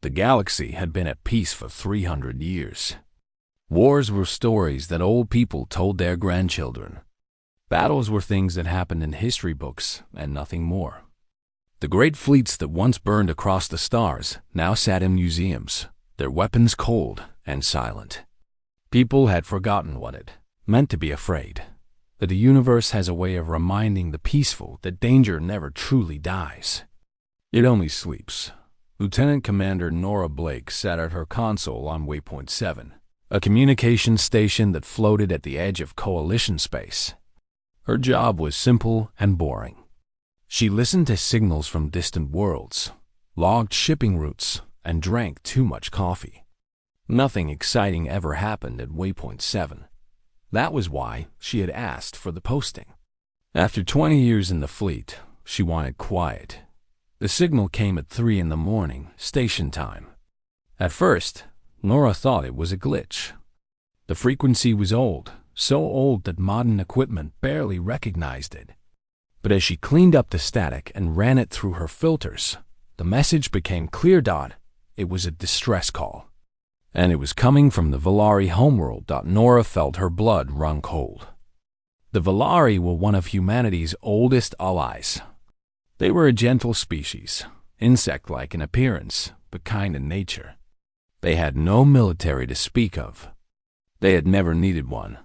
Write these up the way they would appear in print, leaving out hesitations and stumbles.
The galaxy had been at peace for 300 years. Wars were stories that old people told their grandchildren. Battles were things that happened in history books and nothing more. The great fleets that once burned across the stars now sat in museums, their weapons cold and silent. People had forgotten what it meant to be afraid. But the universe has a way of reminding the peaceful that danger never truly dies. It only sleeps. Lieutenant Commander Nora Blake sat at her console on Waypoint 7, a communications station that floated at the edge of Coalition space. Her job was simple and boring. She listened to signals from distant worlds, logged shipping routes, and drank too much coffee. Nothing exciting ever happened at Waypoint 7. That was why she had asked for the posting. After 20 years in the fleet, she wanted quiet. The signal came at 3 in the morning, station time. At first, Nora thought it was a glitch. The frequency was old, so old that modern equipment barely recognized it. But as she cleaned up the static and ran it through her filters, the message became clear. It was a distress call. And it was coming from the Valari homeworld. Nora felt her blood run cold. The Valari were one of humanity's oldest allies. They were a gentle species, insect-like in appearance, but kind in nature. They had no military to speak of. They had never needed one.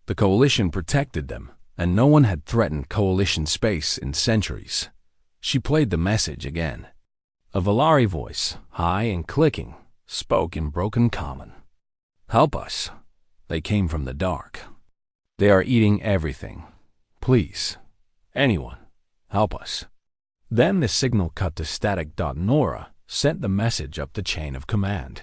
The Coalition protected them, and no one had threatened Coalition space in centuries. She played the message again. A Valari voice, high and clicking, spoke in broken common. "Help us." They came from the dark. "They are eating everything. Please, anyone, help us." Then the signal cut to static. Nora sent the message up the chain of command.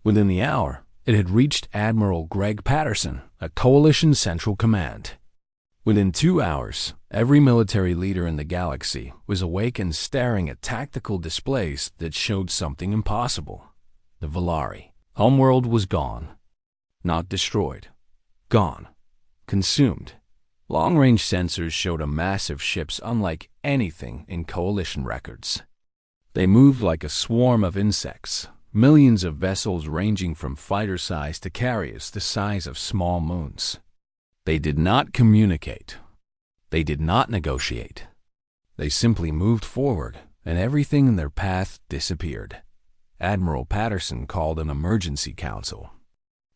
Within the hour, it had reached Admiral Greg Patterson at Coalition Central Command. Within 2 hours, every military leader in the galaxy was awake and staring at tactical displays that showed something impossible. The Valari homeworld was gone. Not destroyed. Gone. Consumed. Long-range sensors showed a mass of ships unlike anything in Coalition records. They moved like a swarm of insects, millions of vessels ranging from fighter-size to carriers the size of small moons. They did not communicate. They did not negotiate. They simply moved forward, and everything in their path disappeared. Admiral Patterson called an emergency council.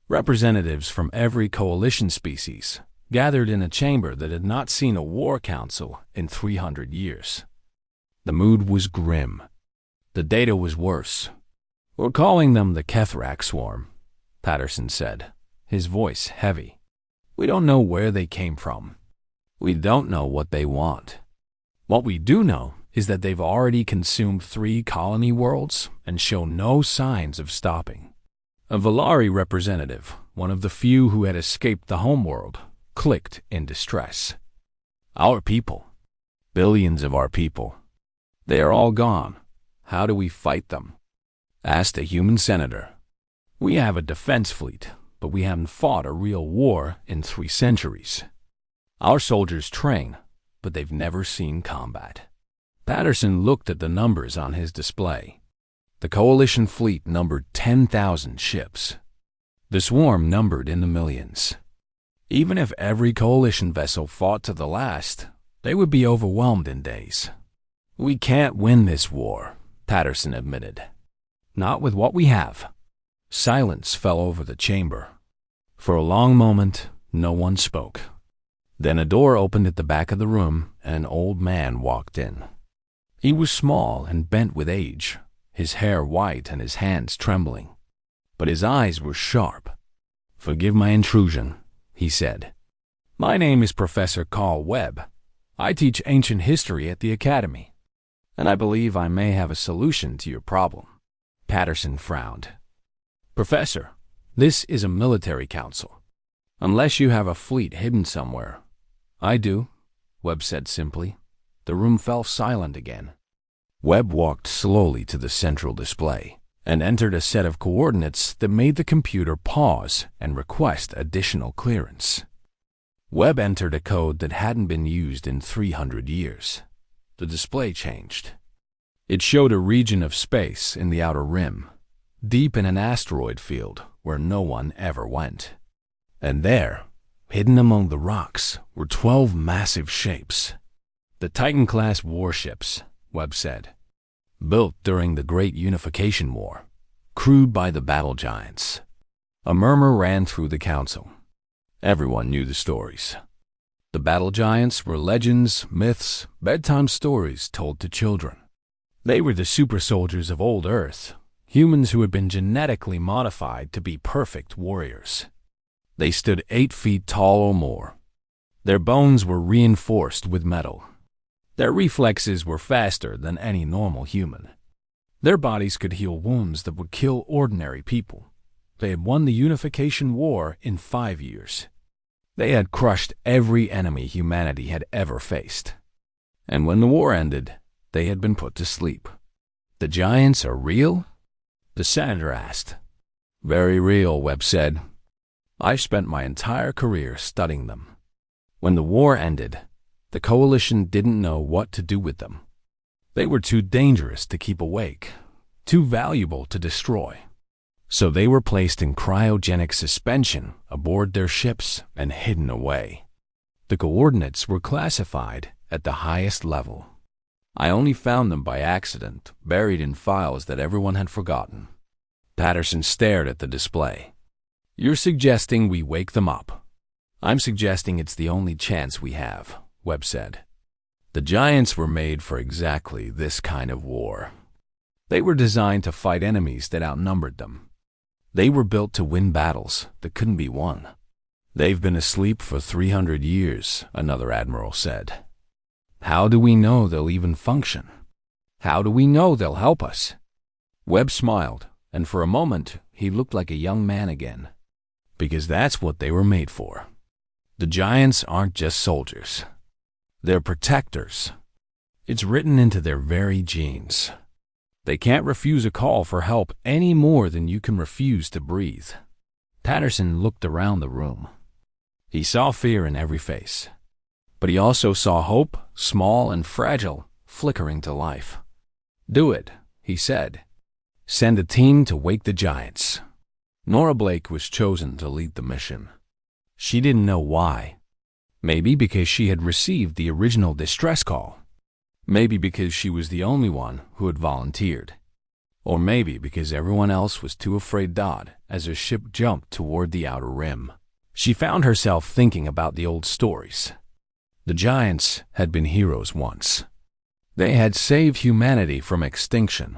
Representatives from every Coalition species gathered in a chamber that had not seen a war council in 300 years. The mood was grim. The data was worse. "We're calling them the Kethrak Swarm," Patterson said, his voice heavy. "We don't know where they came from. We don't know what they want. What we do know is that they've already consumed 3 colony worlds and show no signs of stopping." A Valari representative, one of the few who had escaped the homeworld, clicked in distress. "Our people. Billions of our people. They are all gone. How do we fight them?" asked a human senator. "We have a defense fleet, but we haven't fought a real war in 3 centuries. Our soldiers train, but they've never seen combat." Patterson looked at the numbers on his display. The Coalition fleet numbered 10,000 ships. The swarm numbered in the millions. Even if every Coalition vessel fought to the last, they would be overwhelmed in days. "We can't win this war," Patterson admitted. "Not with what we have." Silence fell over the chamber. For a long moment, no one spoke. Then a door opened at the back of the room, and an old man walked in. He was small and bent with age, his hair white and his hands trembling. But his eyes were sharp. "Forgive my intrusion," he said. "My name is Professor Carl Webb. I teach ancient history at the Academy, and I believe I may have a solution to your problem." Patterson frowned. "Professor, this is a military council. Unless you have a fleet hidden somewhere." "I do," Webb said simply. The room fell silent again. Webb walked slowly to the central display and entered a set of coordinates that made the computer pause and request additional clearance. Webb entered a code that hadn't been used in 300 years. The display changed. It showed a region of space in the outer rim, deep in an asteroid field where no one ever went. And there, hidden among the rocks, were 12 massive shapes. The Titan-class warships, Webb said, built during the Great Unification War, crewed by the battle giants. A murmur ran through the council. Everyone knew the stories. The battle giants were legends, myths, bedtime stories told to children. They were the super soldiers of old Earth, humans who had been genetically modified to be perfect warriors. They stood 8 feet tall or more. Their bones were reinforced with metal. Their reflexes were faster than any normal human. Their bodies could heal wounds that would kill ordinary people. They had won the Unification War in 5 years. They had crushed every enemy humanity had ever faced. And when the war ended, they had been put to sleep. The giants are real? The senator asked. Very real, Webb said. I spent my entire career studying them. When the war ended, the coalition didn't know what to do with them. They were too dangerous to keep awake, too valuable to destroy. So they were placed in cryogenic suspension aboard their ships and hidden away. The coordinates were classified at the highest level. I only found them by accident, buried in files that everyone had forgotten. Patterson stared at the display. You're suggesting we wake them up. I'm suggesting it's the only chance we have, Webb said. The giants were made for exactly this kind of war. They were designed to fight enemies that outnumbered them. They were built to win battles that couldn't be won. They've been asleep for 300 years, another admiral said. How do we know they'll even function? How do we know they'll help us? Webb smiled, and for a moment he looked like a young man again. Because that's what they were made for. The giants aren't just soldiers. They're protectors. It's written into their very genes. They can't refuse a call for help any more than you can refuse to breathe. Patterson looked around the room. He saw fear in every face. But he also saw hope, small and fragile, flickering to life. Do it, he said. Send a team to wake the giants. Nora Blake was chosen to lead the mission. She didn't know why. Maybe because she had received the original distress call. Maybe because she was the only one who had volunteered. Or maybe because everyone else was too afraid to nod as her ship jumped toward the outer rim. She found herself thinking about the old stories. The giants had been heroes once. They had saved humanity from extinction.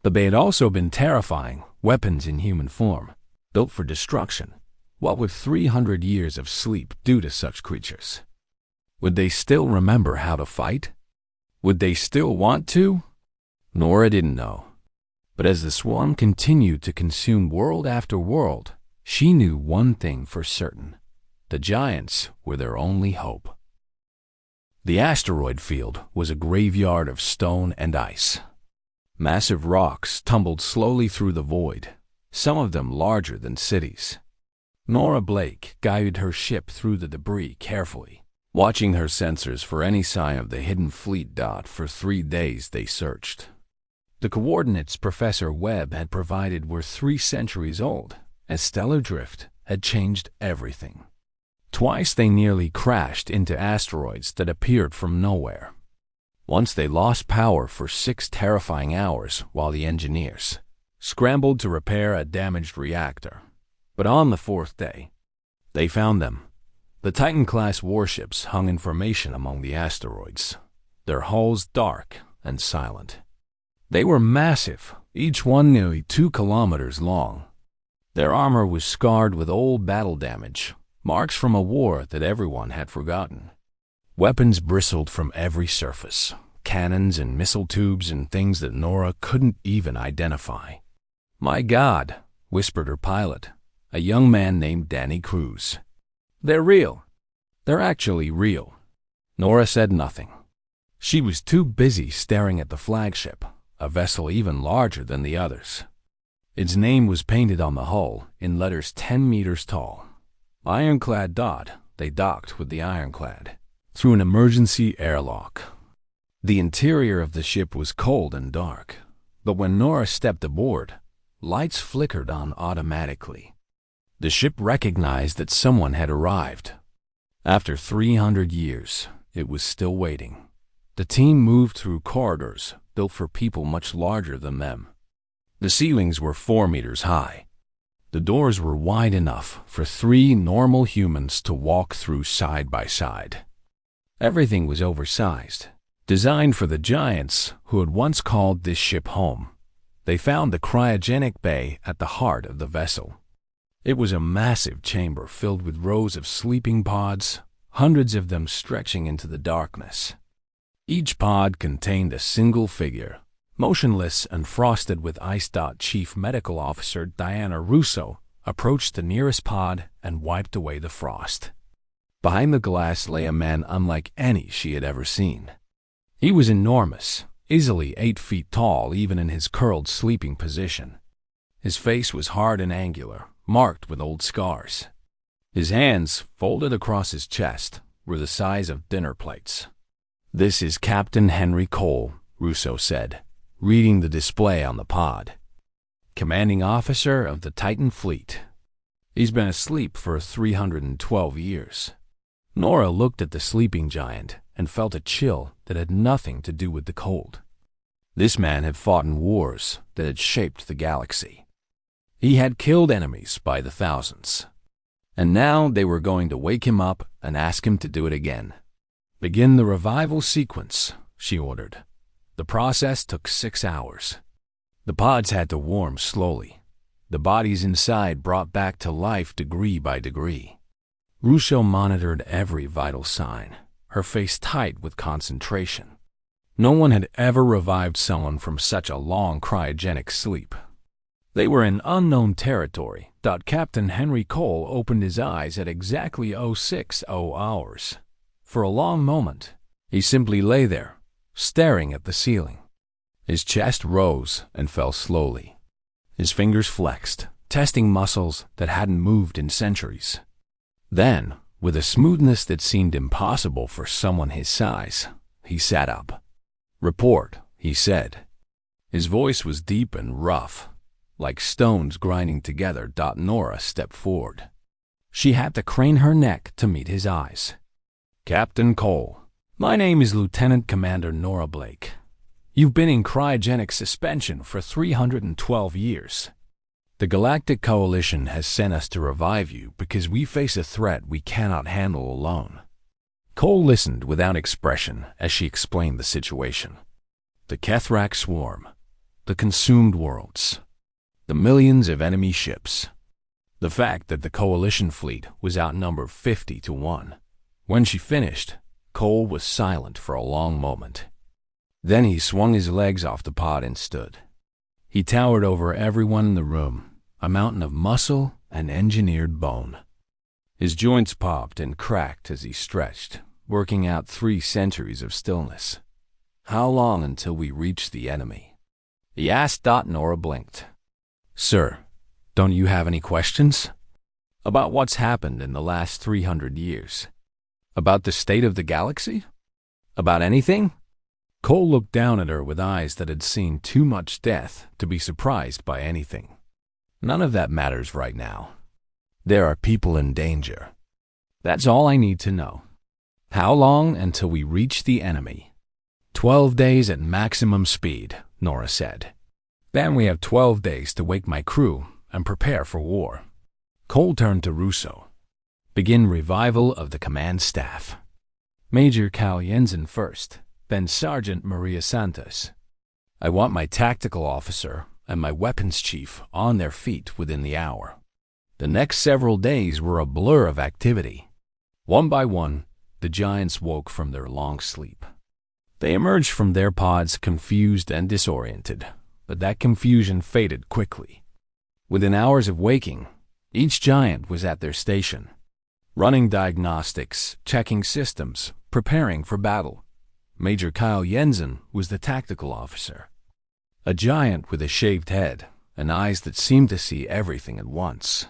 But they had also been terrifying weapons in human form, built for destruction. What would 300 years of sleep do to such creatures? Would they still remember how to fight? Would they still want to? Nora didn't know. But as the swarm continued to consume world after world, she knew one thing for certain. The giants were their only hope. The asteroid field was a graveyard of stone and ice. Massive rocks tumbled slowly through the void, some of them larger than cities. Nora Blake guided her ship through the debris carefully, watching her sensors for any sign of the hidden fleet dot. For 3 days they searched. The coordinates Professor Webb had provided were 3 centuries old, and stellar drift had changed everything. Twice they nearly crashed into asteroids that appeared from nowhere. Once they lost power for 6 terrifying hours while the engineers scrambled to repair a damaged reactor. But on the 4th day, they found them. The Titan-class warships hung in formation among the asteroids, their hulls dark and silent. They were massive, each one nearly 2 kilometers long. Their armor was scarred with old battle damage, marks from a war that everyone had forgotten. Weapons bristled from every surface, cannons and missile tubes and things that Nora couldn't even identify. "My God," whispered her pilot, a young man named Danny Cruz. "They're real. They're actually real." Nora said nothing. She was too busy staring at the flagship, a vessel even larger than the others. Its name was painted on the hull in letters 10 meters tall. Ironclad Dot, they docked with the Ironclad through an emergency airlock. The interior of the ship was cold and dark, but when Nora stepped aboard, lights flickered on automatically. The ship recognized that someone had arrived. After 300 years, it was still waiting. The team moved through corridors built for people much larger than them. The ceilings were 4 meters high. The doors were wide enough for 3 normal humans to walk through side by side. Everything was oversized, designed for the giants who had once called this ship home. They found the cryogenic bay at the heart of the vessel. It was a massive chamber filled with rows of sleeping pods, hundreds of them stretching into the darkness. Each pod contained a single figure, motionless and frosted with ice. Chief Medical Officer Diana Russo approached the nearest pod and wiped away the frost. Behind the glass lay a man unlike any she had ever seen. He was enormous, easily 8 feet tall even in his curled sleeping position. His face was hard and angular, marked with old scars. His hands, folded across his chest, were the size of dinner plates. "This is Captain Henry Cole," Russo said, reading the display on the pod. "Commanding officer of the Titan fleet. He's been asleep for 312 years. Nora looked at the sleeping giant and felt a chill that had nothing to do with the cold. This man had fought in wars that had shaped the galaxy. He had killed enemies by the thousands. And now they were going to wake him up and ask him to do it again. "Begin the revival sequence," she ordered. The process took 6 hours. The pods had to warm slowly. The bodies inside brought back to life degree by degree. Russo monitored every vital sign, her face tight with concentration. No one had ever revived someone from such a long cryogenic sleep. They were in unknown territory. Captain Henry Cole opened his eyes at exactly 0600 hours. For a long moment, he simply lay there, staring at the ceiling. His chest rose and fell slowly. His fingers flexed, testing muscles that hadn't moved in centuries. Then, with a smoothness that seemed impossible for someone his size, he sat up. "Report," he said. His voice was deep and rough, like stones grinding together. Nora stepped forward. She had to crane her neck to meet his eyes. "Captain Cole, my name is Lieutenant Commander Nora Blake. You've been in cryogenic suspension for 312 years. The Galactic Coalition has sent us to revive you because we face a threat we cannot handle alone." Cole listened without expression as she explained the situation. The Kethrak swarm, the consumed worlds, the millions of enemy ships, the fact that the Coalition fleet was outnumbered 50 to 1. When she finished, Cole was silent for a long moment. Then he swung his legs off the pod and stood. He towered over everyone in the room, a mountain of muscle and engineered bone. His joints popped and cracked as he stretched, working out 3 centuries of stillness. "How long until we reach the enemy?" he asked. Nora blinked. "Sir, don't you have any questions? About what's happened in the last 300 years? About the state of the galaxy? About anything?" Cole looked down at her with eyes that had seen too much death to be surprised by anything. "None of that matters right now. There are people in danger. That's all I need to know. How long until we reach the enemy?" 12 days at maximum speed," Nora said. "Then we have 12 days to wake my crew and prepare for war." Cole turned to Russo. "Begin revival of the command staff. Major Cal Jensen first, then Sergeant Maria Santos. I want my tactical officer and my weapons chief on their feet within the hour." The next several days were a blur of activity. One by one, the giants woke from their long sleep. They emerged from their pods confused and disoriented, but that confusion faded quickly. Within hours of waking, each giant was at their station, running diagnostics, checking systems, preparing for battle. Major Kyle Jensen was the tactical officer, a giant with a shaved head and eyes that seemed to see everything at once.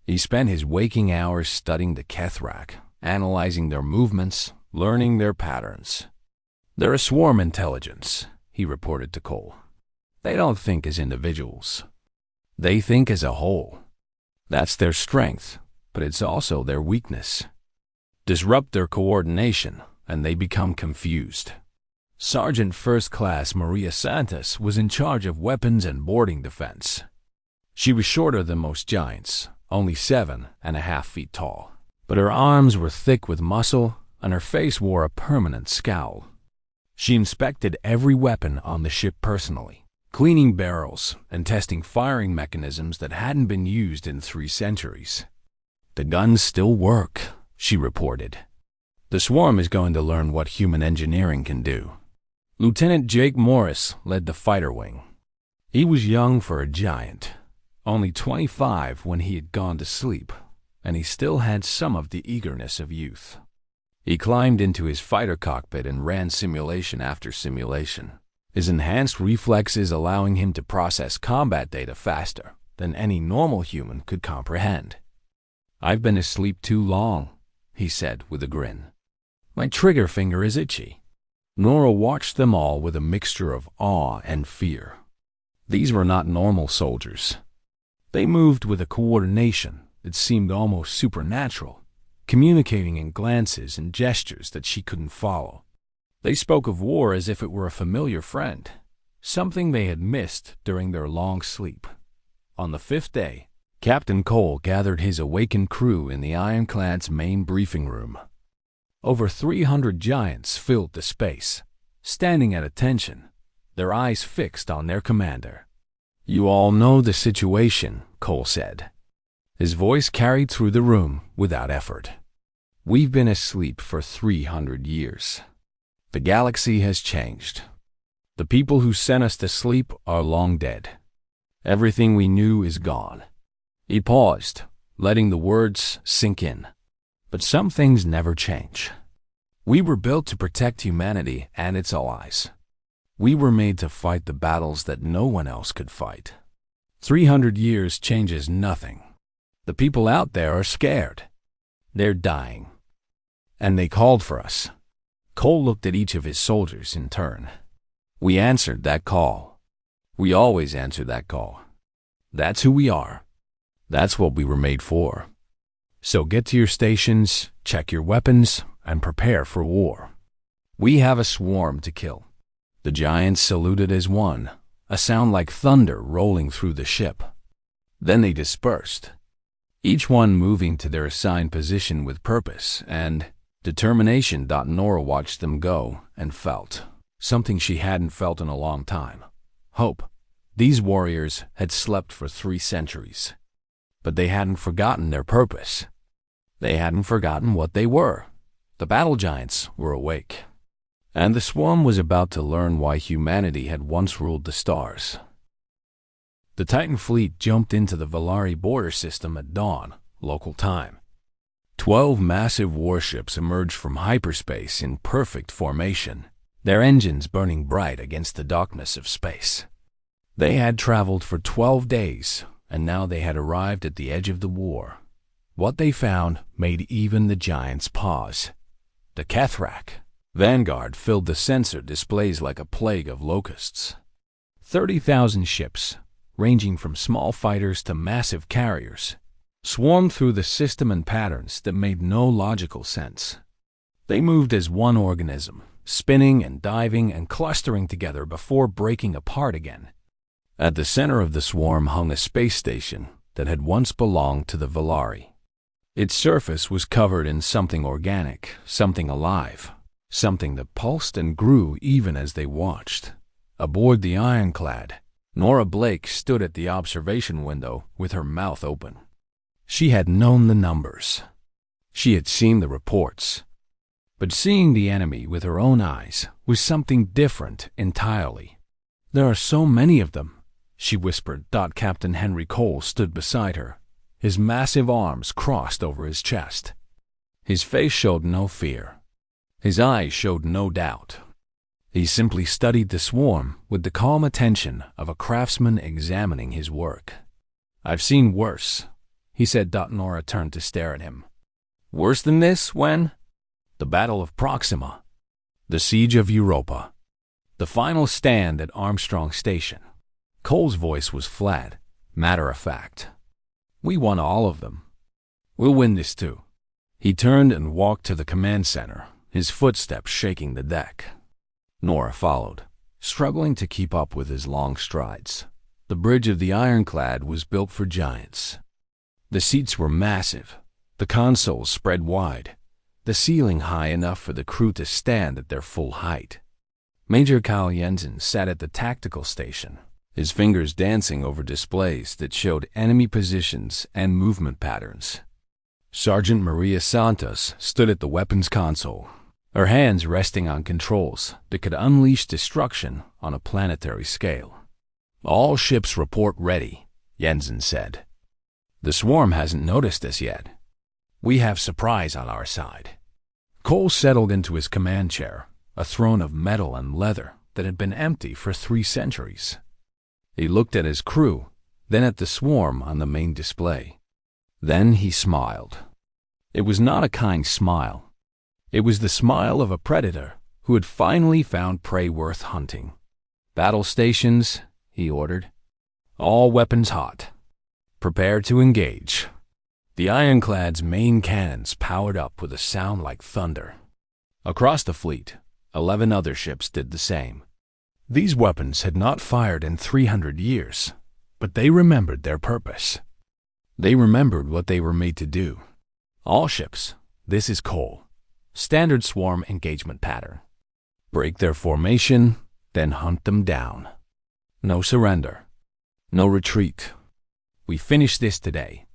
He spent his waking hours studying the Kethrak, analyzing their movements, learning their patterns. They're a swarm intelligence, he reported to Cole. They don't think as individuals. They think as a whole. That's their strength, but it's also their weakness. Disrupt their coordination, and they become confused. Sergeant First Class Maria Santos was in charge of weapons and boarding defense. She was shorter than most giants, only 7.5 feet tall. But her arms were thick with muscle, and her face wore a permanent scowl. She inspected every weapon on the ship personally, cleaning barrels and testing firing mechanisms that hadn't been used in 3 centuries. The guns still work, she reported. The swarm is going to learn what human engineering can do. Lieutenant Jake Morris led the fighter wing. He was young for a giant, only 25 when he had gone to sleep, and he still had some of the eagerness of youth. He climbed into his fighter cockpit and ran simulation after simulation, his enhanced reflexes allowing him to process combat data faster than any normal human could comprehend. "I've been asleep too long," he said with a grin. "My trigger finger is itchy." Nora watched them all with a mixture of awe and fear. These were not normal soldiers. They moved with a coordination that seemed almost supernatural, communicating in glances and gestures that she couldn't follow. They spoke of war as if it were a familiar friend, something they had missed during their long sleep. On the 5th day, Captain Cole gathered his awakened crew in the Ironclad's main briefing room. Over 300 giants filled the space, standing at attention, their eyes fixed on their commander. "You all know the situation," Cole said. His voice carried through the room without effort. "We've been asleep for 300 years. The galaxy has changed. The people who sent us to sleep are long dead. Everything we knew is gone." He paused, letting the words sink in. But some things never change. We were built to protect humanity and its allies. We were made to fight the battles that no one else could fight. 300 years changes nothing. The people out there are scared. They're dying. And they called for us. Cole looked at each of his soldiers in turn. We answered that call. We always answer that call. That's who we are. That's what we were made for. So get to your stations, check your weapons, and prepare for war. We have a swarm to kill. The giants saluted as one, a sound like thunder rolling through the ship. Then they dispersed, each one moving to their assigned position with purpose and determination. Nora watched them go and felt something she hadn't felt in a long time. Hope. These warriors had slept for 3 centuries. But they hadn't forgotten their purpose. They hadn't forgotten what they were. The battle giants were awake. And the swarm was about to learn why humanity had once ruled the stars. The Titan fleet jumped into the Valari border system at dawn, local time. 12 massive warships emerged from hyperspace in perfect formation, their engines burning bright against the darkness of space. They had traveled for 12 days, and now they had arrived at the edge of the war. What they found made even the giants pause. The Kethrak Vanguard filled the sensor displays like a plague of locusts. 30,000 ships, ranging from small fighters to massive carriers, swarmed through the system in patterns that made no logical sense. They moved as one organism, spinning and diving and clustering together before breaking apart again. At the center of the swarm hung a space station that had once belonged to the Valari. Its surface was covered in something organic, something alive, something that pulsed and grew even as they watched. Aboard the Ironclad, Nora Blake stood at the observation window with her mouth open. She had known the numbers. She had seen the reports. But seeing the enemy with her own eyes was something different entirely. "There are so many of them," she whispered. Captain Henry Cole stood beside her, his massive arms crossed over his chest. His face showed no fear. His eyes showed no doubt. He simply studied the swarm with the calm attention of a craftsman examining his work. "I've seen worse," he said. Nora turned to stare at him. "Worse than this, when?" "The Battle of Proxima." The Siege of Europa. The final stand at Armstrong Station. Cole's voice was flat, matter-of-fact. We won all of them. We'll win this too. He turned and walked to the command center, his footsteps shaking the deck. Nora followed, struggling to keep up with his long strides. The bridge of the ironclad was built for giants. The seats were massive, the consoles spread wide, the ceiling high enough for the crew to stand at their full height. Major Kyle Jensen sat at the tactical station, his fingers dancing over displays that showed enemy positions and movement patterns. Sergeant Maria Santos stood at the weapons console, her hands resting on controls that could unleash destruction on a planetary scale. All ships report ready, Jensen said. The swarm hasn't noticed us yet. We have surprise on our side. Cole settled into his command chair, a throne of metal and leather that had been empty for 3 centuries. He looked at his crew, then at the swarm on the main display. Then he smiled. It was not a kind smile. It was the smile of a predator who had finally found prey worth hunting. Battle stations, he ordered. All weapons hot. Prepare to engage. The ironclad's main cannons powered up with a sound like thunder. Across the fleet, 11 other ships did the same. These weapons had not fired in 300 years, but they remembered their purpose. They remembered what they were made to do. All ships, this is Cole. Standard swarm engagement pattern. Break their formation, then hunt them down. No surrender. No retreat. We finish this today.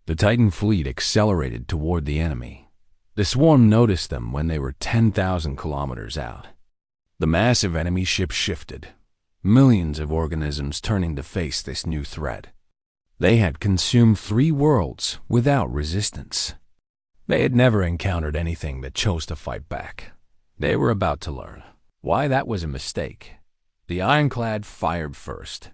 The Titan fleet accelerated toward the enemy. The swarm noticed them when they were 10,000 kilometers out. The massive enemy ship shifted, millions of organisms turning to face this new threat. They had consumed 3 worlds without resistance. They had never encountered anything that chose to fight back. They were about to learn why that was a mistake. The ironclad fired first.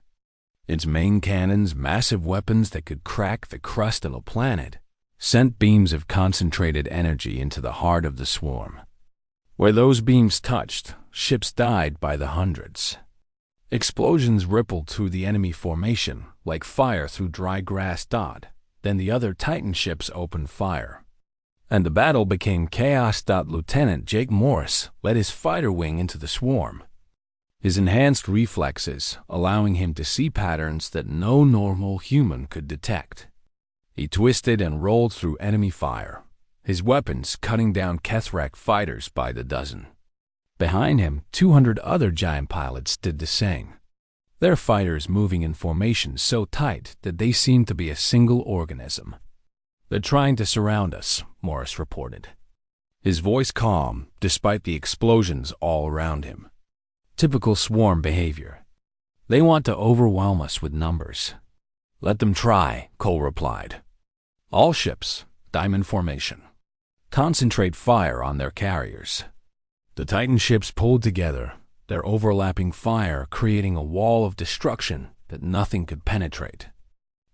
Its main cannons, massive weapons that could crack the crust of a planet, sent beams of concentrated energy into the heart of the swarm. Where those beams touched, ships died by the hundreds. Explosions rippled through the enemy formation like fire through dry grass. Then the other Titan ships opened fire. And the battle became chaos. Lieutenant Jake Morris led his fighter wing into the swarm, his enhanced reflexes allowing him to see patterns that no normal human could detect. He twisted and rolled through enemy fire, his weapons cutting down Kethrak fighters by the dozen. Behind him, 200 other giant pilots did the same, their fighters moving in formation so tight that they seemed to be a single organism. They're trying to surround us, Morris reported, his voice calm despite the explosions all around him. Typical swarm behavior. They want to overwhelm us with numbers. Let them try, Cole replied. All ships, diamond formation. Concentrate fire on their carriers. The Titan ships pulled together, their overlapping fire creating a wall of destruction that nothing could penetrate.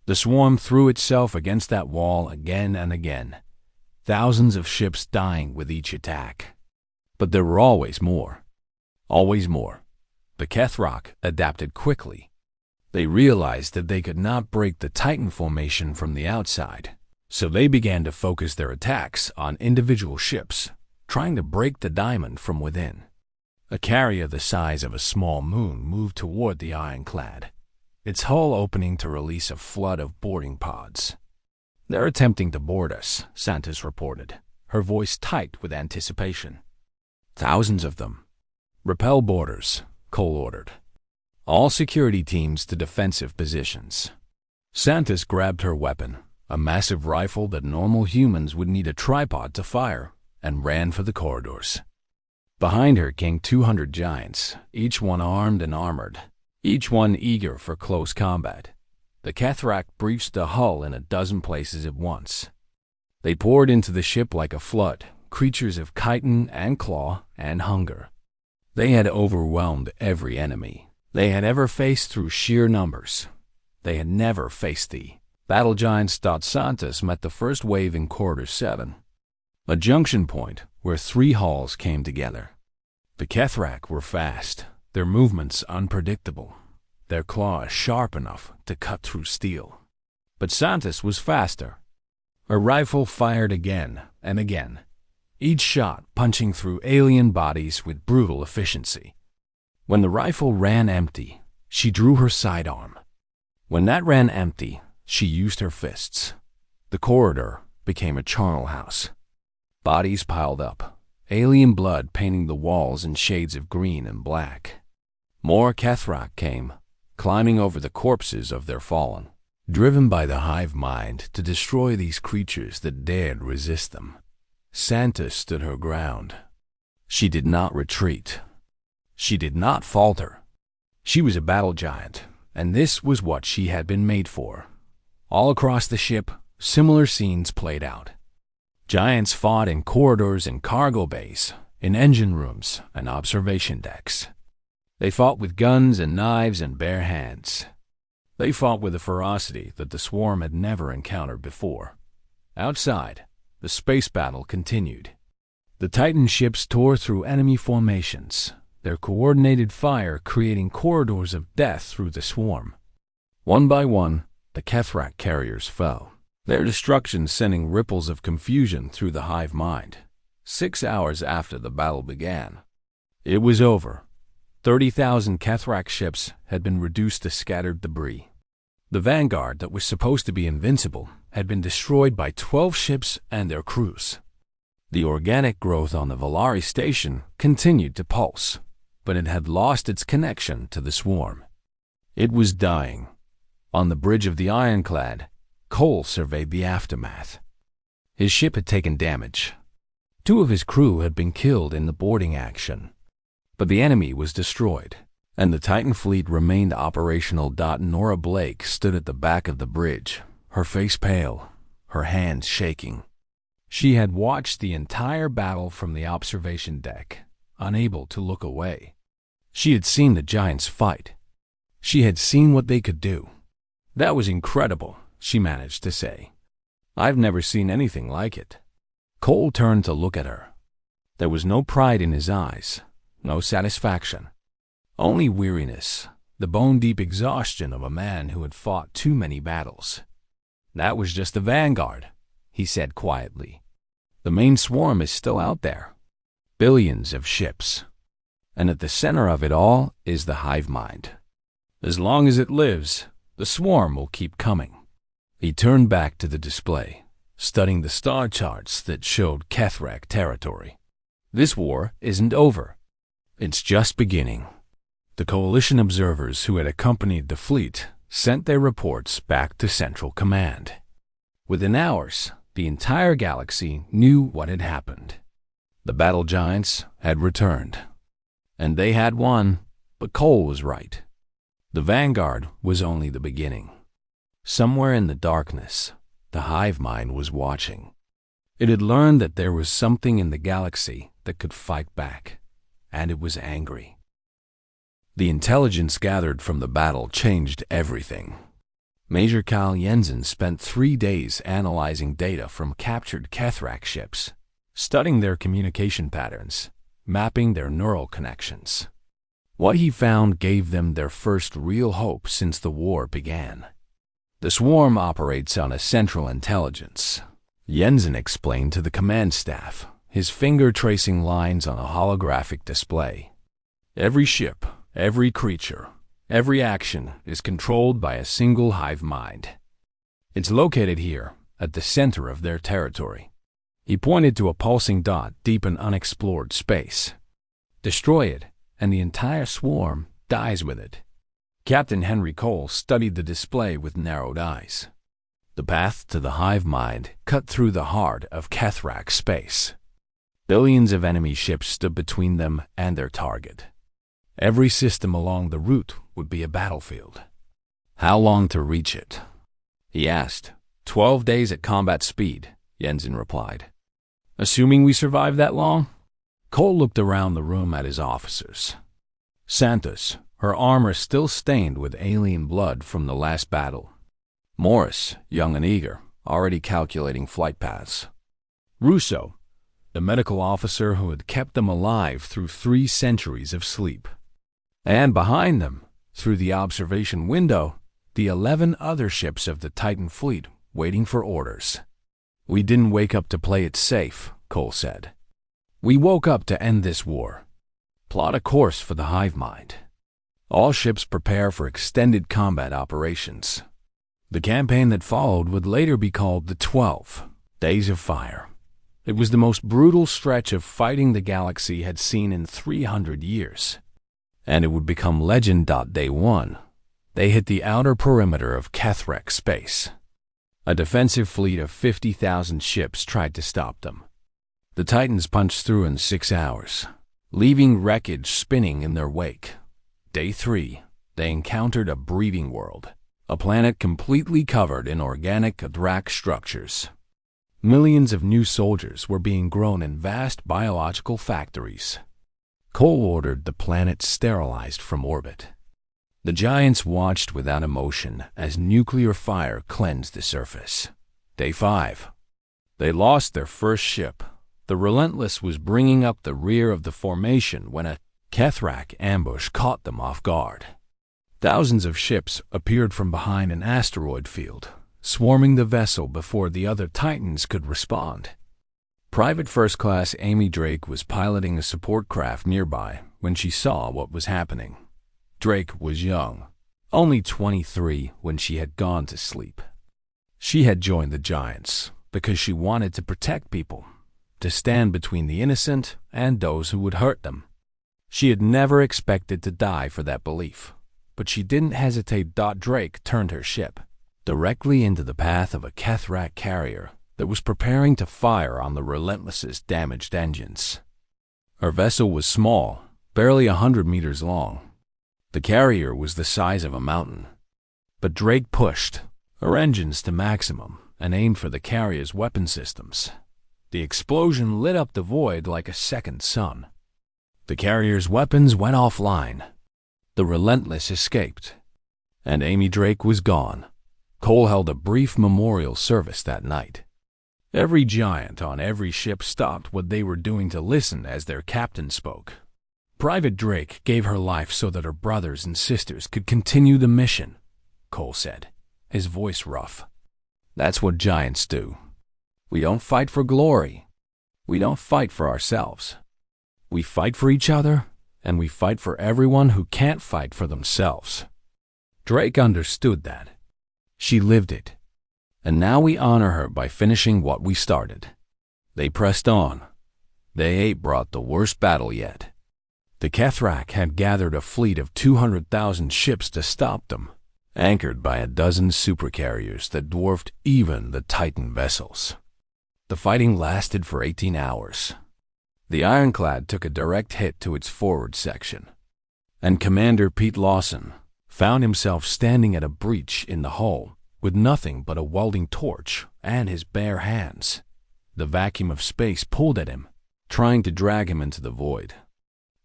The swarm threw itself against that wall again and again, thousands of ships dying with each attack. But there were always more. Always more. The Kethrak adapted quickly. They realized that they could not break the Titan formation from the outside, so they began to focus their attacks on individual ships, trying to break the diamond from within. A carrier the size of a small moon moved toward the ironclad, its hull opening to release a flood of boarding pods. They're attempting to board us, Santos reported, her voice tight with anticipation. Thousands of them. Repel boarders, Cole ordered. All security teams to defensive positions. Santos grabbed her weapon, a massive rifle that normal humans would need a tripod to fire, and ran for the corridors. Behind her came 200 giants, each one armed and armored, each one eager for close combat. The Kethrak breached the hull in a dozen places at once. They poured into the ship like a flood, creatures of chitin and claw and hunger. They had overwhelmed every enemy they had ever faced through sheer numbers. They had never faced the battle giants. Santos met the first wave in Corridor 7, a junction point where 3 halls came together. The Kethrak were fast, their movements unpredictable, their claws sharp enough to cut through steel. But Santos was faster. Her rifle fired again and again, each shot punching through alien bodies with brutal efficiency. When the rifle ran empty, she drew her sidearm. When that ran empty, she used her fists. The corridor became a charnel house. Bodies piled up, alien blood painting the walls in shades of green and black. More Kethrak came, climbing over the corpses of their fallen, driven by the hive mind to destroy these creatures that dared resist them. Santa stood her ground. She did not retreat. She did not falter. She was a battle giant, and this was what she had been made for. All across the ship, similar scenes played out. Giants fought in corridors and cargo bays, in engine rooms and observation decks. They fought with guns and knives and bare hands. They fought with a ferocity that the swarm had never encountered before. Outside, the space battle continued. The Titan ships tore through enemy formations, their coordinated fire creating corridors of death through the swarm. One by one, the Kethrak carriers fell, their destruction sending ripples of confusion through the hive mind. 6 hours after the battle began, it was over. 30,000 Kethrak ships had been reduced to scattered debris. The vanguard that was supposed to be invincible had been destroyed by 12 ships and their crews. The organic growth on the Valari station continued to pulse, but it had lost its connection to the swarm. It was dying. On the bridge of the ironclad, Cole surveyed the aftermath. His ship had taken damage. 2 of his crew had been killed in the boarding action. But the enemy was destroyed, and the Titan fleet remained operational. Nora Blake stood at the back of the bridge, her face pale, her hands shaking. She had watched the entire battle from the observation deck, unable to look away. She had seen the giants fight. She had seen what they could do. "That was incredible," she managed to say. "I've never seen anything like it." Cole turned to look at her. There was no pride in his eyes. No satisfaction, only weariness, the bone-deep exhaustion of a man who had fought too many battles. "That was just the vanguard," he said quietly. "The main swarm is still out there. Billions of ships. And at the center of it all is the hive mind. As long as it lives, the swarm will keep coming." He turned back to the display, studying the star charts that showed Kethrak territory. "This war isn't over. It's just beginning." The coalition observers who had accompanied the fleet sent their reports back to Central Command. Within hours, the entire galaxy knew what had happened. The battle giants had returned. And they had won, but Cole was right. The vanguard was only the beginning. Somewhere in the darkness, the hive mind was watching. It had learned that there was something in the galaxy that could fight back. And it was angry. The intelligence gathered from the battle changed everything. Major Kyle Jensen spent 3 days analyzing data from captured Kethrak ships, studying their communication patterns, mapping their neural connections. What he found gave them their first real hope since the war began. "The swarm operates on a central intelligence," Jensen explained to the command staff, his finger tracing lines on a holographic display. "Every ship, every creature, every action is controlled by a single hive mind. It's located here, at the center of their territory." He pointed to a pulsing dot deep in unexplored space. "Destroy it, and the entire swarm dies with it." Captain Henry Cole studied the display with narrowed eyes. The path to the hive mind cut through the heart of Kethrak space. Billions of enemy ships stood between them and their target. Every system along the route would be a battlefield. "How long to reach it?" he asked. 12 days at combat speed," Jensen replied. "Assuming we survive that long?" Cole looked around the room at his officers. Santos, her armor still stained with alien blood from the last battle. Morris, young and eager, already calculating flight paths. Russo, the medical officer who had kept them alive through 3 centuries of sleep. And behind them, through the observation window, the 11 other ships of the Titan fleet waiting for orders. "We didn't wake up to play it safe," Cole said. "We woke up to end this war. Plot a course for the hive mind. All ships prepare for extended combat operations." The campaign that followed would later be called the 12 Days of Fire. It was the most brutal stretch of fighting the galaxy had seen in 300 years. And it would become legend. Day 1. They hit the outer perimeter of Kethrak space. A defensive fleet of 50,000 ships tried to stop them. The Titans punched through in 6 hours, leaving wreckage spinning in their wake. Day 3, they encountered a breeding world, a planet completely covered in organic Adrak structures. Millions of new soldiers were being grown in vast biological factories. Cole ordered the planet sterilized from orbit. The giants watched without emotion as nuclear fire cleansed the surface. Day 5. They lost their first ship. The Relentless was bringing up the rear of the formation when a Kethrak ambush caught them off guard. Thousands of ships appeared from behind an asteroid field, swarming the vessel before the other Titans could respond. Private First Class Amy Drake was piloting a support craft nearby when she saw what was happening. Drake was young, only 23 when she had gone to sleep. She had joined the Giants because she wanted to protect people, to stand between the innocent and those who would hurt them. She had never expected to die for that belief, but she didn't hesitate. Drake turned her ship directly into the path of a Kethrak carrier that was preparing to fire on the Relentless's damaged engines. Her vessel was small, barely 100 meters long. The carrier was the size of a mountain. But Drake pushed her engines to maximum and aimed for the carrier's weapon systems. The explosion lit up the void like a second sun. The carrier's weapons went offline. The Relentless escaped, and Amy Drake was gone. Cole held a brief memorial service that night. Every giant on every ship stopped what they were doing to listen as their captain spoke. Private Drake gave her life so that her brothers and sisters could continue the mission, Cole said, his voice rough. That's what giants do. We don't fight for glory. We don't fight for ourselves. We fight for each other, and we fight for everyone who can't fight for themselves. Drake understood that. She lived it. And now we honor her by finishing what we started. They pressed on. Day 8 brought the worst battle yet. The Kethrak had gathered a fleet of 200,000 ships to stop them, anchored by a dozen supercarriers that dwarfed even the Titan vessels. The fighting lasted for 18 hours. The Ironclad took a direct hit to its forward section, and Commander Pete Lawson found himself standing at a breach in the hull with nothing but a welding torch and his bare hands. The vacuum of space pulled at him, trying to drag him into the void.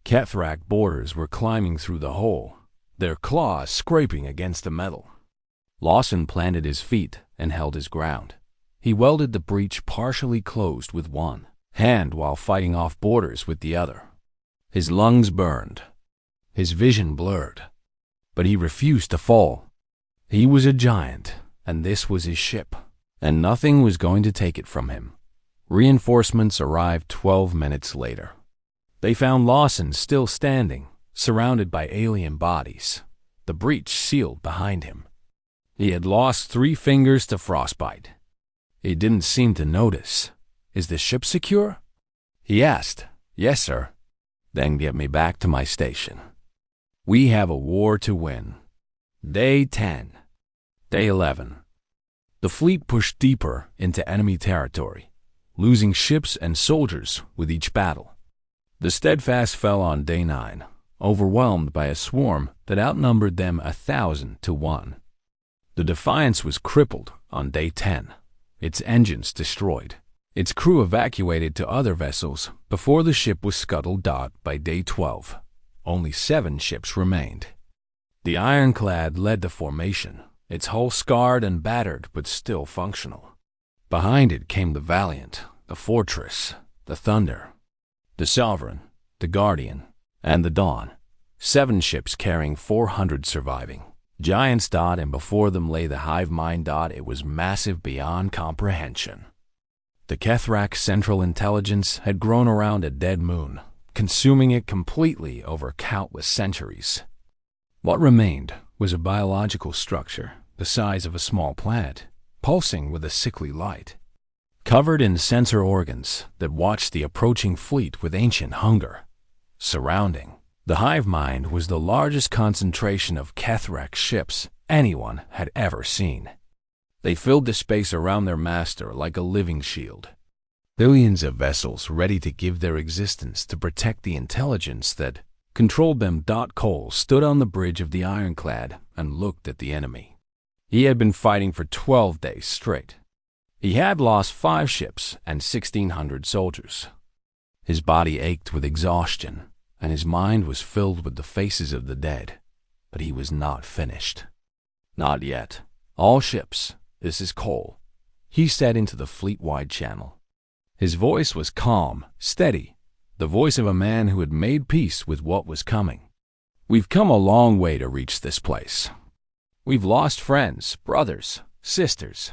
Kethrak boarders were climbing through the hole, their claws scraping against the metal. Lawson planted his feet and held his ground. He welded the breach partially closed with one hand while fighting off boarders with the other. His lungs burned, his vision blurred, but he refused to fall. He was a giant, and this was his ship, and nothing was going to take it from him. Reinforcements arrived 12 minutes later. They found Lawson still standing, surrounded by alien bodies, the breach sealed behind him. He had lost 3 fingers to frostbite. He didn't seem to notice. "Is the ship secure?" he asked. "Yes, sir." "Then get me back to my station. We have a war to win." Day 10. Day 11. The fleet pushed deeper into enemy territory, losing ships and soldiers with each battle. The Steadfast fell on Day 9, overwhelmed by a swarm that outnumbered them 1,000 to 1. The Defiance was crippled on Day 10, its engines destroyed, its crew evacuated to other vessels before the ship was scuttled. By Day 12, only 7 ships remained. The Ironclad led the formation, its hull scarred and battered but still functional. Behind it came the Valiant, the Fortress, the Thunder, the Sovereign, the Guardian, and the Dawn. 7 ships carrying 400 surviving giants. And before them lay the hive mind. It was massive beyond comprehension. The Kethrak Central Intelligence had grown around a dead moon, consuming it completely over countless centuries. What remained was a biological structure the size of a small plant, pulsing with a sickly light, covered in sensor organs that watched the approaching fleet with ancient hunger. Surrounding the hive mind was the largest concentration of Kethrak ships anyone had ever seen. They filled the space around their master like a living shield. Billions of vessels ready to give their existence to protect the intelligence that controlled them. Cole stood on the bridge of the ironclad and looked at the enemy. He had been fighting for 12 days straight. He had lost 5 ships and 1,600 soldiers. His body ached with exhaustion, and his mind was filled with the faces of the dead. But he was not finished. Not yet. All ships, this is Cole. He said into the fleet-wide channel. His voice was calm, steady, the voice of a man who had made peace with what was coming. We've come a long way to reach this place. We've lost friends, brothers, sisters.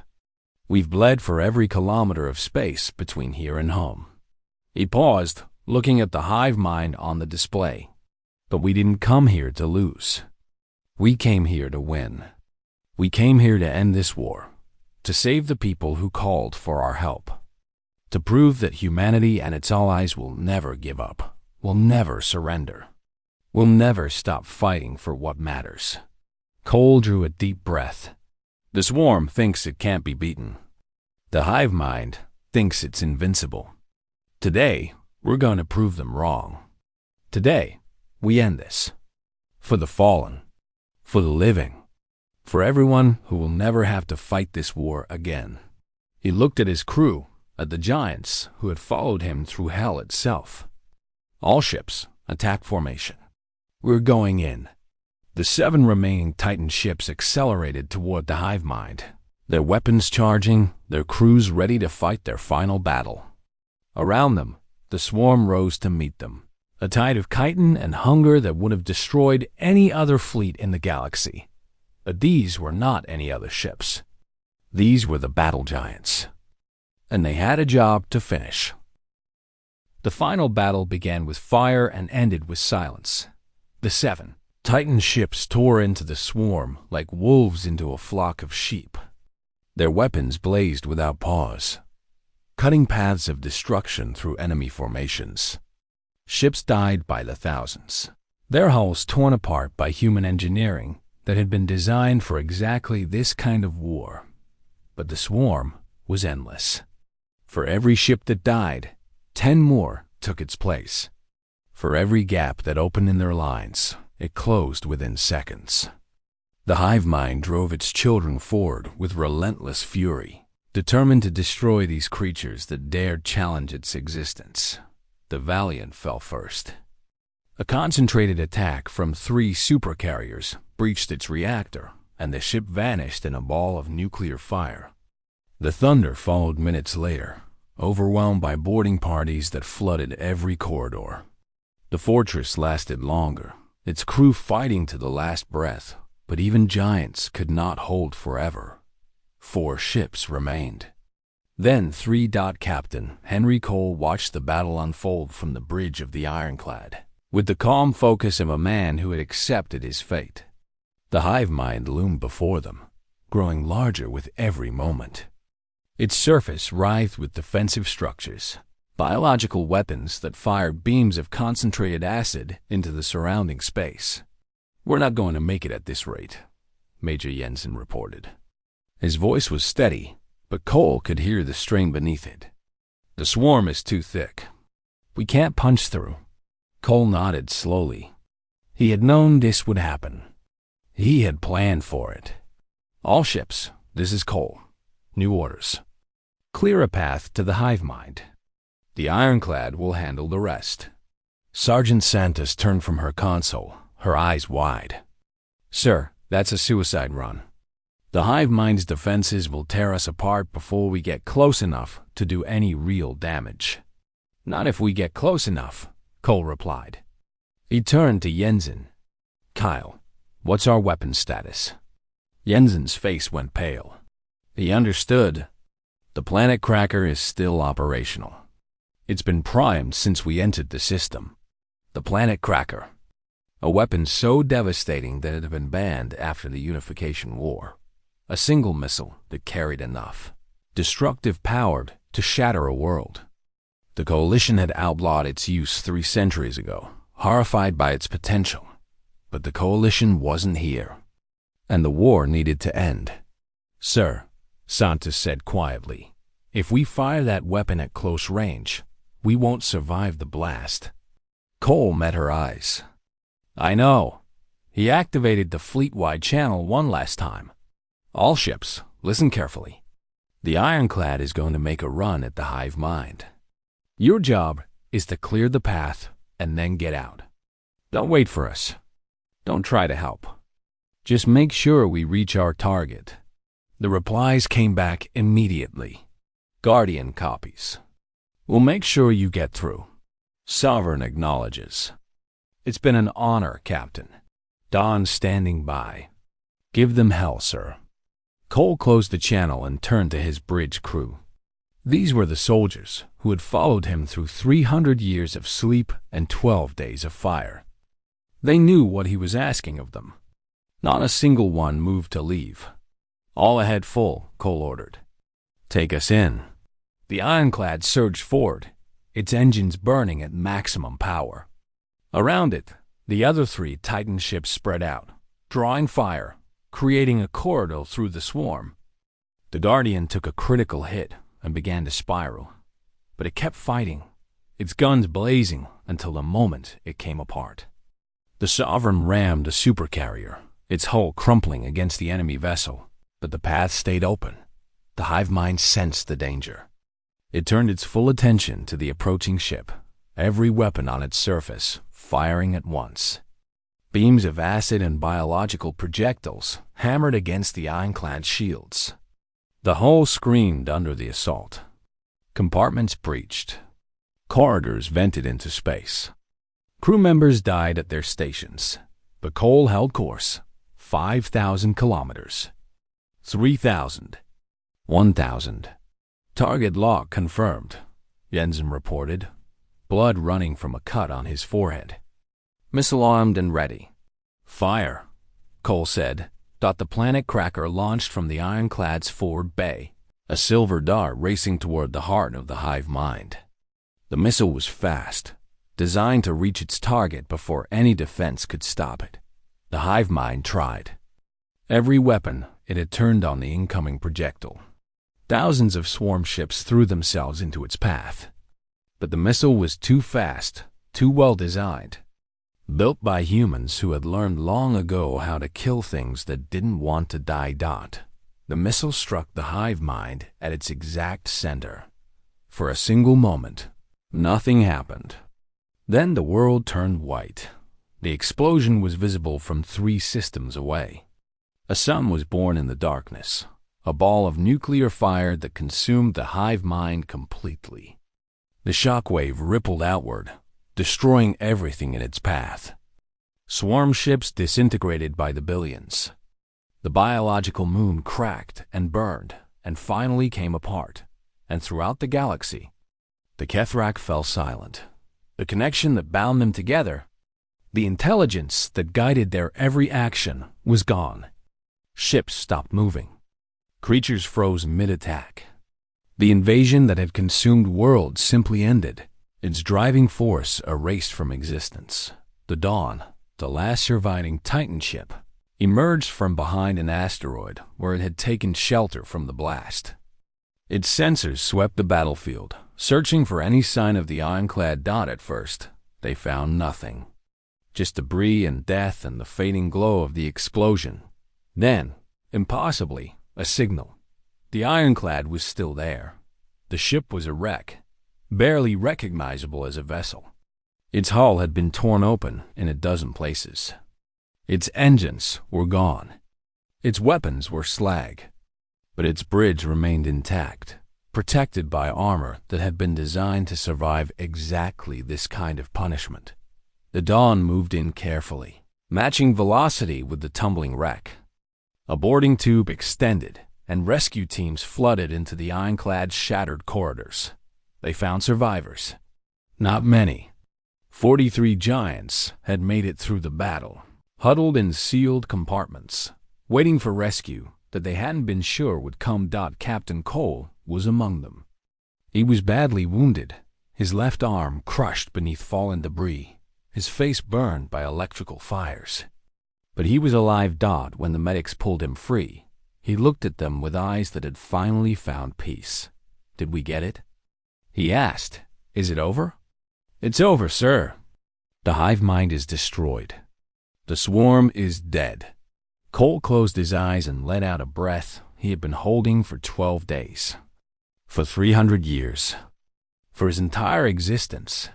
We've bled for every kilometer of space between here and home. He paused, looking at the hive mind on the display. But we didn't come here to lose. We came here to win. We came here to end this war, to save the people who called for our help, to prove that humanity and its allies will never give up, will never surrender, will never stop fighting for what matters. Cole drew a deep breath. The swarm thinks it can't be beaten. The hive mind thinks it's invincible. Today, we're going to prove them wrong. Today, we end this. For the fallen, for the living, for everyone who will never have to fight this war again. He looked at his crew, at the giants who had followed him through hell itself. All ships, attack formation. We're going in. The 7 remaining Titan ships accelerated toward the hive mind, their weapons charging, their crews ready to fight their final battle. Around them, the swarm rose to meet them, a tide of chitin and hunger that would have destroyed any other fleet in the galaxy. But these were not any other ships. These were the battle giants. And they had a job to finish. The final battle began with fire and ended with silence. The 7 Titan ships tore into the swarm like wolves into a flock of sheep. Their weapons blazed without pause, cutting paths of destruction through enemy formations. Ships died by the thousands, their hulls torn apart by human engineering that had been designed for exactly this kind of war. But the swarm was endless. For every ship that died, 10 more took its place. For every gap that opened in their lines, it closed within seconds. The hive mind drove its children forward with relentless fury, determined to destroy these creatures that dared challenge its existence. The Valiant fell first. A concentrated attack from 3 supercarriers breached its reactor, and the ship vanished in a ball of nuclear fire. The Thunder followed minutes later, overwhelmed by boarding parties that flooded every corridor. The fortress lasted longer, its crew fighting to the last breath, but even giants could not hold forever. 4 ships remained. Then 3. Captain Henry Cole watched the battle unfold from the bridge of the ironclad, with the calm focus of a man who had accepted his fate. The hive mind loomed before them, growing larger with every moment. Its surface writhed with defensive structures, biological weapons that fired beams of concentrated acid into the surrounding space. "We're not going to make it at this rate," Major Jensen reported. His voice was steady, but Cole could hear the strain beneath it. "The swarm is too thick. We can't punch through." Cole nodded slowly. He had known this would happen. He had planned for it. "All ships, this is Cole. New orders. Clear a path to the hive mind. The ironclad will handle the rest." Sergeant Santos turned from her console, her eyes wide. "Sir, that's a suicide run. The hive mind's defenses will tear us apart before we get close enough to do any real damage." Not if we get close enough, Cole replied. He turned to Jensen. Kyle, what's our weapon status? Jensen's face went pale. He understood. The planet cracker is still operational. It's been primed since we entered the system. The planet cracker, a weapon so devastating that it had been banned after the Unification War. A single missile that carried enough destructive power to shatter a world. The Coalition had outlawed its use 3 centuries ago, horrified by its potential. But the Coalition wasn't here, and the war needed to end. Sir, Santos said quietly, if we fire that weapon at close range, we won't survive the blast. Cole met her eyes. I know. He activated the fleet-wide channel one last time. All ships, listen carefully. The Ironclad is going to make a run at the hive mind. Your job is to clear the path and then get out. Don't wait for us. Don't try to help. Just make sure we reach our target. The replies came back immediately. Guardian copies. We'll make sure you get through. Sovereign acknowledges. It's been an honor, Captain. Don standing by. Give them hell, sir. Cole closed the channel and turned to his bridge crew. These were the soldiers who had followed him through 300 years of sleep and 12 days of fire. They knew what he was asking of them. Not a single one moved to leave. All ahead full, Cole ordered. Take us in. The Ironclad surged forward, its engines burning at maximum power. Around it, the other 3 Titan ships spread out, drawing fire, creating a corridor through the swarm. The Guardian took a critical hit and began to spiral, but it kept fighting, its guns blazing until the moment it came apart. The Sovereign rammed a supercarrier, its hull crumpling against the enemy vessel, but the path stayed open. The hive mind sensed the danger. It turned its full attention to the approaching ship, every weapon on its surface firing at once. Beams of acid and biological projectiles hammered against the ironclad shields. The hull screamed under the assault. Compartments breached. Corridors vented into space. Crew members died at their stations, but Cole held course. 5,000 kilometers. 3,000. 1,000. Target lock confirmed, Jensen reported, blood running from a cut on his forehead. Missile armed and ready. Fire, Cole said. The planet cracker launched from the Ironclad's forward bay, a silver dart racing toward the heart of the hive mind. The missile was fast, designed to reach its target before any defense could stop it. The hive mind tried. Every weapon it had turned on the incoming projectile. Thousands of swarm ships threw themselves into its path. But the missile was too fast, too well designed. Built by humans who had learned long ago how to kill things that didn't want to die. The missile struck the hive mind at its exact center. For a single moment, nothing happened. Then the world turned white. The explosion was visible from 3 systems away. A sun was born in the darkness, a ball of nuclear fire that consumed the hive mind completely. The shockwave rippled outward, destroying everything in its path. Swarm ships disintegrated by the billions. The biological moon cracked and burned and finally came apart, and throughout the galaxy, the Kethrak fell silent. The connection that bound them together, the intelligence that guided their every action, was gone. Ships stopped moving. Creatures froze mid-attack. The invasion that had consumed worlds simply ended, its driving force erased from existence. The Dawn, the last surviving Titan ship, emerged from behind an asteroid where it had taken shelter from the blast. Its sensors swept the battlefield, searching for any sign of the ironclad. At first, they found nothing. Just debris and death and the fading glow of the explosion. Then, impossibly, a signal. The ironclad was still there. The ship was a wreck, barely recognizable as a vessel. Its hull had been torn open in a dozen places. Its engines were gone. Its weapons were slag. But its bridge remained intact, protected by armor that had been designed to survive exactly this kind of punishment. The dawn moved in carefully, matching velocity with the tumbling wreck. A boarding tube extended, and rescue teams flooded into the ironclad's shattered corridors. They found survivors. Not many. 43 giants had made it through the battle, huddled in sealed compartments, waiting for rescue that they hadn't been sure would come. Captain Cole was among them. He was badly wounded, his left arm crushed beneath fallen debris, his face burned by electrical fires. But he was alive. When the medics pulled him free, he looked at them with eyes that had finally found peace. "Did we get it?" he asked. "Is it over?" "It's over, sir. The hive mind is destroyed. The swarm is dead." Cole closed his eyes and let out a breath he had been holding for 12 days. For 300 years. For his entire existence.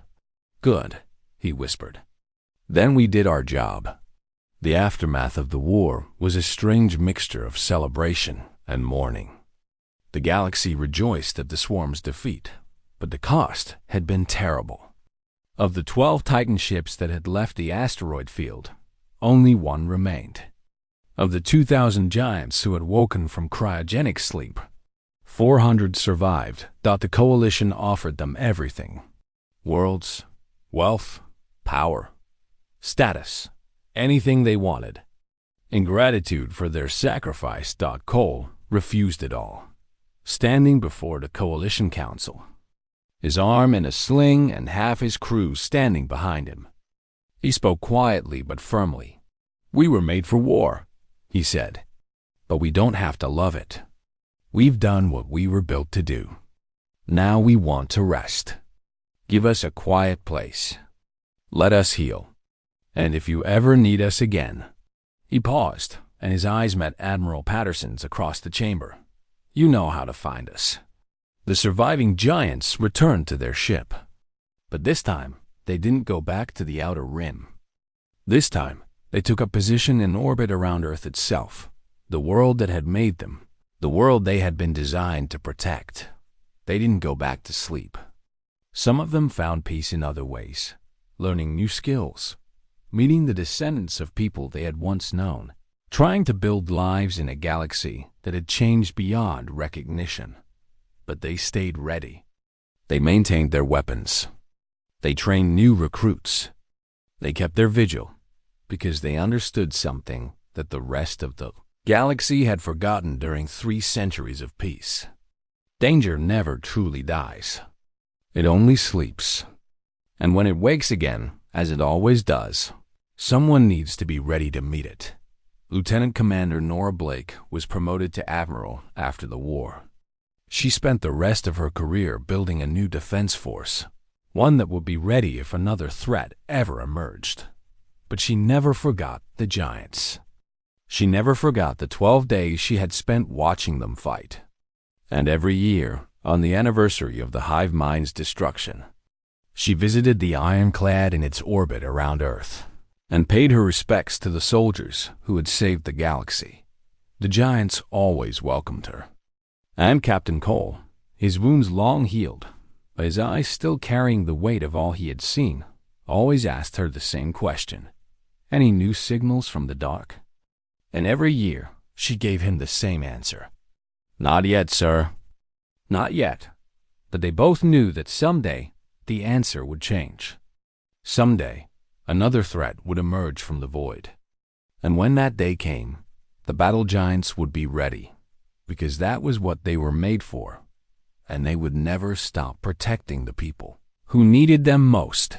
"Good," he whispered. "Then we did our job." The aftermath of the war was a strange mixture of celebration and mourning. The galaxy rejoiced at the swarm's defeat, but the cost had been terrible. Of the 12 Titan ships that had left the asteroid field, only one remained. Of the 2,000 giants who had woken from cryogenic sleep, 400 survived. The coalition offered them everything: worlds, wealth, power, status, anything they wanted. In gratitude for their sacrifice, Cole refused it all, standing before the Coalition Council, his arm in a sling and half his crew standing behind him. He spoke quietly but firmly. "We were made for war," he said, "but we don't have to love it. We've done what we were built to do. Now we want to rest. Give us a quiet place. Let us heal. And if you ever need us again—" He paused, and his eyes met Admiral Patterson's across the chamber. "You know how to find us." The surviving giants returned to their ship. But this time, they didn't go back to the outer rim. This time, they took a position in orbit around Earth itself, the world that had made them, the world they had been designed to protect. They didn't go back to sleep. Some of them found peace in other ways, learning new skills, meeting the descendants of people they had once known, trying to build lives in a galaxy that had changed beyond recognition. But they stayed ready. They maintained their weapons. They trained new recruits. They kept their vigil because they understood something that the rest of the galaxy had forgotten during 3 centuries of peace. Danger never truly dies. It only sleeps. And when it wakes again, as it always does, someone needs to be ready to meet it. Lieutenant Commander Nora Blake was promoted to Admiral after the war. She spent the rest of her career building a new defense force, one that would be ready if another threat ever emerged. But she never forgot the giants. She never forgot the 12 days she had spent watching them fight. And every year, on the anniversary of the hive mind's destruction, she visited the ironclad in its orbit around Earth and paid her respects to the soldiers who had saved the galaxy. The giants always welcomed her. And Captain Cole, his wounds long healed, but his eyes still carrying the weight of all he had seen, always asked her the same question: any new signals from the dark? And every year, she gave him the same answer: "Not yet, sir." Not yet, but they both knew that someday the answer would change. Someday, another threat would emerge from the void. And when that day came, the battle giants would be ready, because that was what they were made for, and they would never stop protecting the people who needed them most.